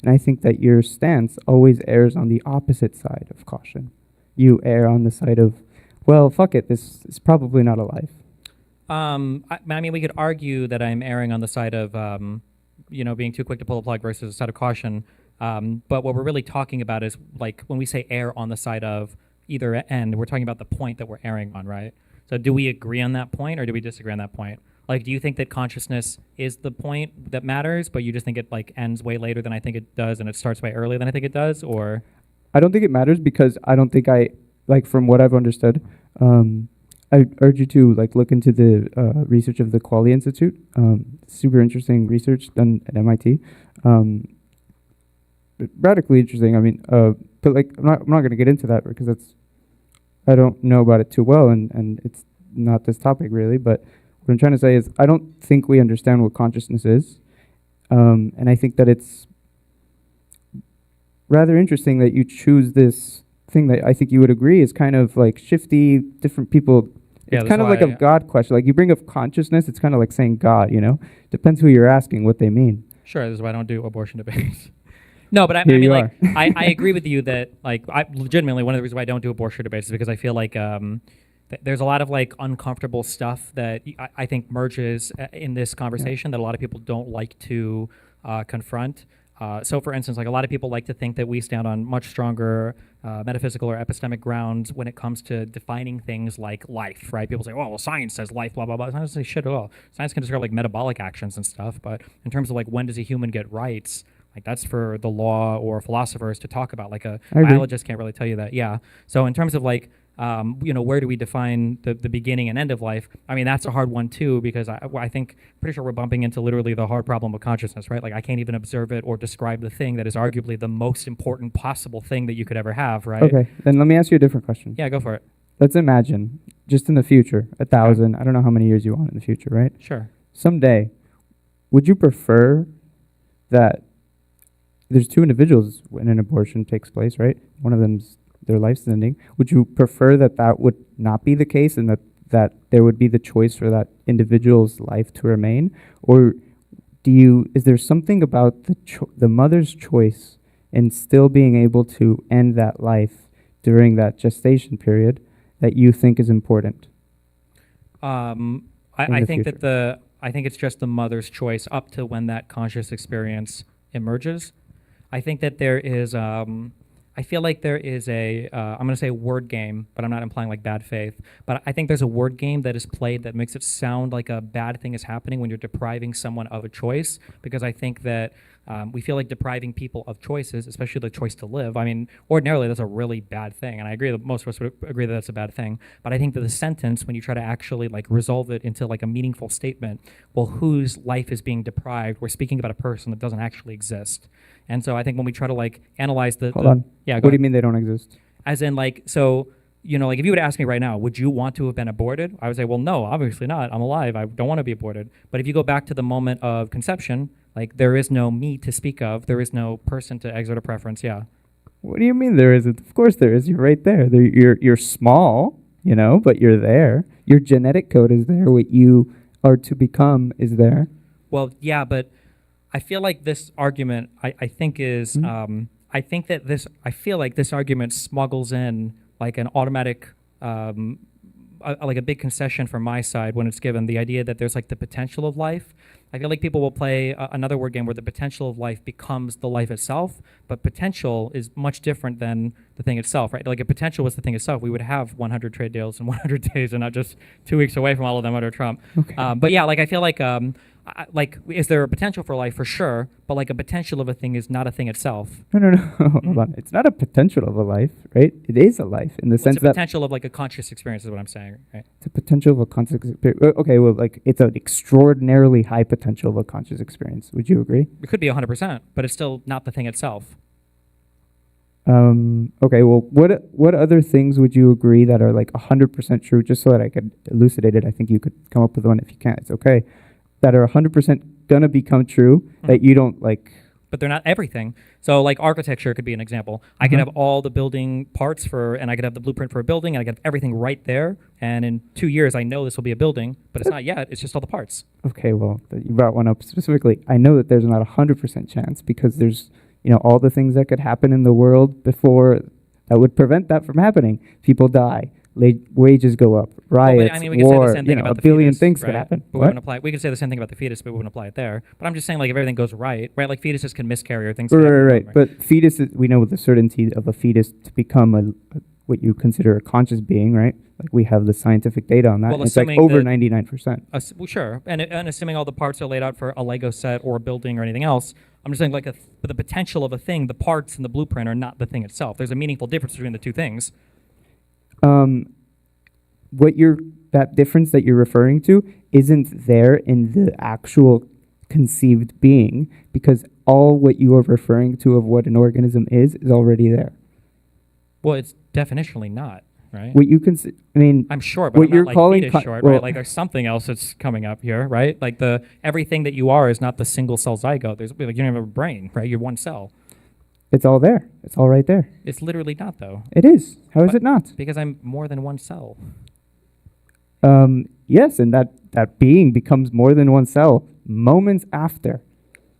And I think that your stance always errs on the opposite side of caution. You err on the side of, well, fuck it, this is probably not a life. I mean, we could argue that I'm erring on the side of, being too quick to pull the plug versus the side of caution. But what we're really talking about is like when we say err on the side of either end, we're talking about the point that we're erring on, right? So do we agree on that point or do we disagree on that point? Like, do you think that consciousness is the point that matters, but you just think it like ends way later than I think it does and it starts way earlier than I think it does? Or I don't think it matters because I don't think from what I've understood, I urge you to like look into the research of the Qualia Institute. Super interesting research done at MIT. Radically interesting. I mean, but like I'm not going to get into that because I don't know about it too well, and it's not this topic really. But what I'm trying to say is I don't think we understand what consciousness is, and I think that it's rather interesting that you choose this thing that I think you would agree is kind of like shifty, different people. Yeah, It's kind of like a God question. Like you bring up consciousness, it's kind of like saying God, Depends who you're asking, what they mean. sure, this is why I don't do abortion debates. No, but I Here mean, you like, are. I agree with you that, like, I legitimately, one of the reasons why I don't do abortion debates is because I feel like there's a lot of, like, uncomfortable stuff that I think merges in this conversation that a lot of people don't like to confront. So, for instance, like, a lot of people like to think that we stand on much stronger metaphysical or epistemic grounds when it comes to defining things like life, right? People say, oh, well, science says life, blah, blah, blah. Science doesn't say shit at all. Science can describe, like, metabolic actions and stuff, but in terms of, like, when does a human get rights, like that's for the law or philosophers to talk about. Like a biologist can't really tell you that. Yeah. So in terms of like, where do we define the beginning and end of life? I mean, that's a hard one too, because I think pretty sure we're bumping into literally the hard problem of consciousness, right? Like I can't even observe it or describe the thing that is arguably the most important possible thing that you could ever have, right? Okay, then let me ask you a different question. Yeah, go for it. Let's imagine, just in the future, 1,000, I don't know how many years you want in the future, right? Sure. Someday, would you prefer that there's two individuals when an abortion takes place, right? One of them's their life's ending. Would you prefer that would not be the case and that there would be the choice for that individual's life to remain? Or is there something about the mother's choice in still being able to end that life during that gestation period that you think is important? I think I think it's just the mother's choice up to when that conscious experience emerges. I think that there is, I feel like there is I'm going to say word game, but I'm not implying like bad faith. But I think there's a word game that is played that makes it sound like a bad thing is happening when you're depriving someone of a choice. Because I think that we feel like depriving people of choices, especially the choice to live. I mean, ordinarily that's a really bad thing. And I agree that most of us would agree that that's a bad thing. But I think that the sentence, when you try to actually like resolve it into like a meaningful statement, well, whose life is being deprived? We're speaking about a person that doesn't actually exist. And so I think when we try to like analyze Hold on. Yeah, what do you mean they don't exist? as in like, so, like if you would ask me right now, would you want to have been aborted? I would say, well, no, obviously not. I'm alive. I don't want to be aborted. But if you go back to the moment of conception, like there is no me to speak of. There is no person to exert a preference. Yeah. What do you mean there isn't? Of course there is. You're right there. You're small, but you're there. Your genetic code is there. What you are to become is there. Well, yeah, but I feel like this argument, I think is, I feel like this argument smuggles in like an automatic, like a big concession from my side when it's given the idea that there's like the potential of life. I feel like people will play another word game where the potential of life becomes the life itself, but potential is much different than the thing itself, right? Like if potential was the thing itself, we would have 100 trade deals in 100 days and not just 2 weeks away from all of them under Trump. Okay. But yeah, like I feel like, is there a potential for life? For sure, but like a potential of a thing is not a thing itself. No. Hold on. It's not a potential of a life, right? It is a life in the sense It's a that potential of like a conscious experience is what I'm saying, right? it's a potential of a conscious experience. Okay, well, like it's an extraordinarily high potential of a conscious experience. Would you agree? It could be 100%, but it's still not the thing itself. Okay, well, what other things would you agree that are like 100% true? Just so that I could elucidate it, I think you could come up with one. If you can't, it's okay. That are 100% gonna become true that you don't like. But they're not everything. So like architecture could be an example. I could have all the building parts and I could have the blueprint for a building, and I could have everything right there. And in 2 years, I know this will be a building, but it's not yet. It's just all the parts. Okay, well, you brought one up specifically. I know that there's not 100% chance because there's, all the things that could happen in the world before that would prevent that from happening. People die, wages go up, riots, we could say war, the same thing about a the billion fetus, things right? could happen. But we wouldn't apply. We could say the same thing about the fetus, but we wouldn't apply it there. But I'm just saying, like, if everything goes right, like fetuses can miscarry or things. Can happen Right. But fetuses, we know with the certainty of a fetus to become what you consider a conscious being, right? Like we have the scientific data on that. Well, and it's like assuming over that- 99%. Well, sure, and assuming all the parts are laid out for a Lego set or a building or anything else, I'm just saying, like, the potential of a thing, the parts and the blueprint are not the thing itself. There's a meaningful difference between the two things. That difference that you're referring to isn't there in the actual conceived being, because all what you are referring to of what an organism is already there. Well, it's definitionally not, right? What you can, I'm short, but what I'm you're not, like, calling fetus short, well, right? Like, there's something else that's coming up here, right? Like, everything that you are is not the single cell zygote. There's, like, you don't have a brain, right? You're one cell. it's all there. It's all right there. It's literally not, though. It is. How is But- it not? Because I'm more than one cell. Yes, and that being becomes more than one cell moments after.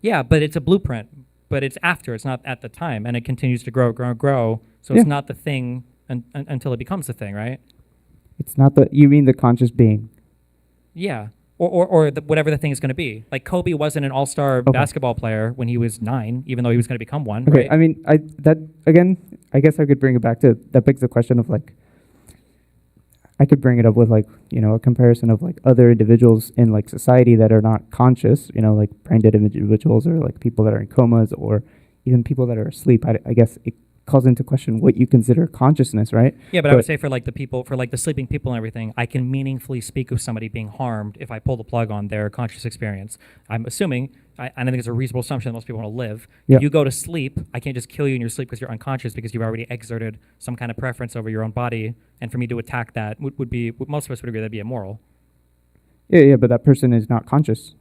Yeah, but it's a blueprint. But it's after. It's not at the time, and it continues to grow. So Yeah. it's not the thing until it becomes the thing, right? It's not you mean the conscious being. Yeah. Or whatever the thing is going to be. Like Kobe wasn't an all-star Okay. basketball player when he was 9, even though he was going to become one. Okay, Right? I guess I could bring it back to, that begs the question of, like, I could bring it up with, like, a comparison of, like, other individuals in, like, society that are not conscious, like brain dead individuals, or like people that are in comas, or even people that are asleep. I guess it calls into question what you consider consciousness, right? Yeah, but I would say for like the sleeping people and everything, I can meaningfully speak of somebody being harmed if I pull the plug on their conscious experience. I'm assuming, I think it's a reasonable assumption that most people want to live. Yeah. If you go to sleep, I can't just kill you in your sleep because you're unconscious, because you've already exerted some kind of preference over your own body, and for me to attack that would be, most of us would agree that'd be immoral. Yeah, but that person is not conscious.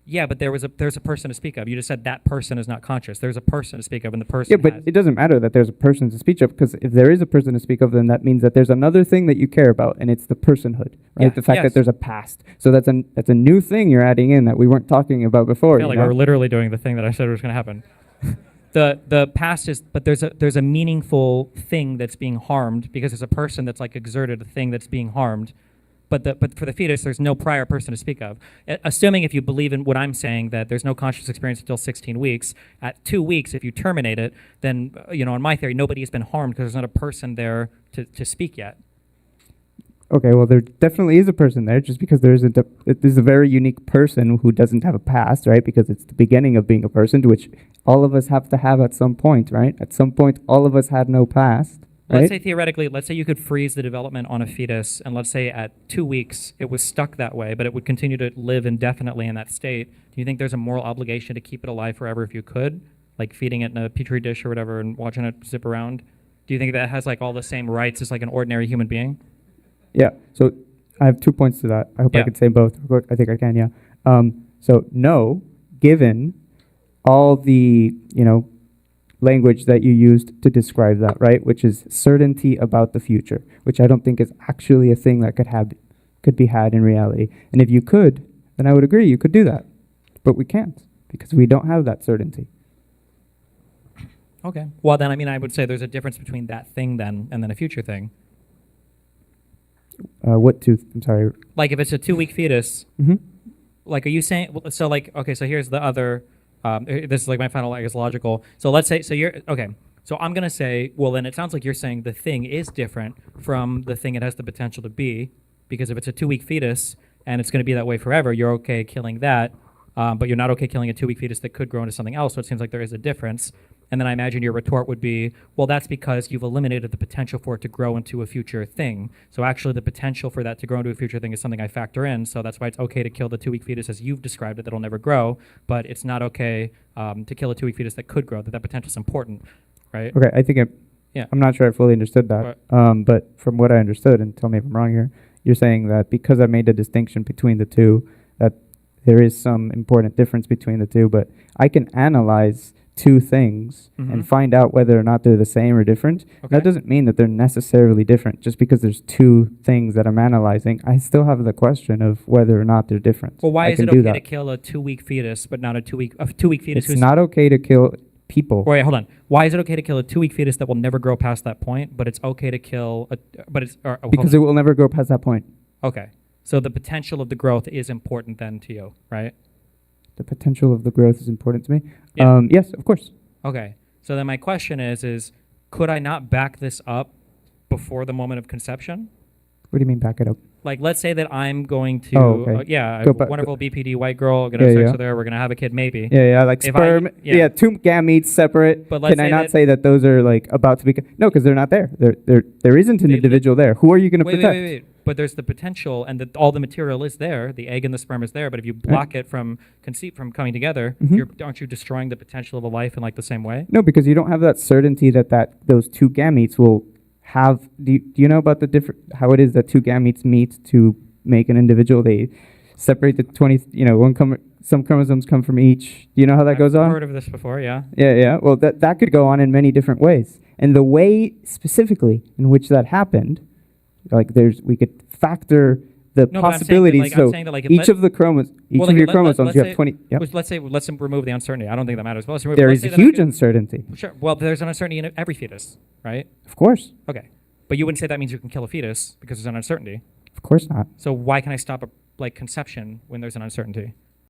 Yeah, but there's a person to speak of. You just said that person is not conscious. There's a person to speak of, and the person. Yeah, but it doesn't matter that there's a person to speak of, because if there is a person to speak of, then that means that there's another thing that you care about, and it's the personhood, right? Yeah, The fact yes. that there's a past. So that's a new thing you're adding in that we weren't talking about before. I feel like we're literally doing the thing that I said was going to happen. The past is, but there's a meaningful thing that's being harmed because there's a person that's like exerted a thing that's being harmed. But for the fetus, there's no prior person to speak of. Assuming, if you believe in what I'm saying, that there's no conscious experience until 16 weeks, at 2 weeks, if you terminate it, then, in my theory, nobody has been harmed because there's not a person there to speak yet. Okay, well, there definitely is a person there, just because there's a very unique person who doesn't have a past, right? Because it's the beginning of being a person, to which all of us have to have at some point, right? At some point, all of us had no past. Right? Let's say theoretically, let's say you could freeze the development on a fetus, and let's say at 2 weeks it was stuck that way, but it would continue to live indefinitely in that state. Do you think there's a moral obligation to keep it alive forever if you could? Like feeding it in a petri dish or whatever and watching it zip around? Do you think that has like all the same rights as like an ordinary human being? Yeah, so I have 2 points to that. I hope I Yeah. could say both. I think I can, yeah. So no, given all the, language that you used to describe that, right? Which is certainty about the future, which I don't think is actually a thing that could be had in reality. And if you could, then I would agree you could do that. But we can't, because we don't have that certainty. Okay. Well, then, I would say there's a difference between that thing then and then a future thing. I'm sorry. Like if it's a 2 week fetus, Mm-hmm. like, are you saying, so like, okay, so here's the other, this is like my final, I guess, logical. So let's say, so I'm going to say, well, then it sounds like you're saying the thing is different from the thing it has the potential to be, because if it's a 2 week fetus and it's going to be that way forever, you're okay killing that, but you're not okay killing a 2 week fetus that could grow into something else. So it seems like there is a difference. And then I imagine your retort would be, well, that's because you've eliminated the potential for it to grow into a future thing. So actually the potential for that to grow into a future thing is something I factor in. So that's why it's okay to kill the 2 week fetus as you've described it that'll never grow, but it's not okay to kill a 2 week fetus that could grow, that potential is important, right? Okay, I think Yeah. I'm not sure I fully understood that. But from what I understood, and tell me if I'm wrong here, you're saying that because I made a distinction between the two, that there is some important difference between the two, but I can analyze two things and find out whether or not they're the same or different. Okay. That doesn't mean that they're necessarily different. Just because there's two things that I'm analyzing, I still have the question of whether or not they're different. Well, why I is can it do okay that. to kill a 2 week fetus, but not a 2 week fetus? It's not okay to kill people. Wait, hold on. Why is it okay to kill a 2-week fetus that will never grow past that point, but it's okay to kill Because it will never grow past that point. okay. So the potential of the growth is important then to you, right? The potential of the growth is important to me. Yeah. Yes, of course. Okay. So then my question is could I not back this up before the moment of conception? What do you mean back it up? Like, let's say that I'm going to, Oh, okay. a Go back- wonderful BPD white girl, gonna have Yeah, sex yeah. with her, we're gonna have a kid maybe. Yeah, like If I- sperm. yeah. Two gametes separate. But let's Can I say not that- say that those are like about to be? No, because they're not there. There isn't an They- individual there. Who are you going to Wait, protect? wait. But there's the potential, and all the material is there. The egg and the sperm is there. But if you block it from from coming together, Mhm. aren't you destroying the potential of a life in like the same way? No, because you don't have that certainty that those two gametes will have. Do you know about the different how it is that two gametes meet to make an individual? They separate the 20. Some chromosomes come from each. Do you know how that goes on? I've heard of this before. Yeah. Yeah. Well, that could go on in many different ways. And the way specifically in which that happened, like we could factor the No, but I'm saying that, possibilities. like, I'm So saying that, like, each of the chromosomes, Well, like, your let's chromosomes, you say- have 20. Yep. Let's remove the uncertainty. I don't think that matters. But There let's is say a that I huge could- uncertainty. Sure. Well, there's an uncertainty in every fetus, right? Of course. Okay. But you wouldn't say that means you can kill a fetus because there's an uncertainty. Of course not. So why can I stop a conception when there's an uncertainty?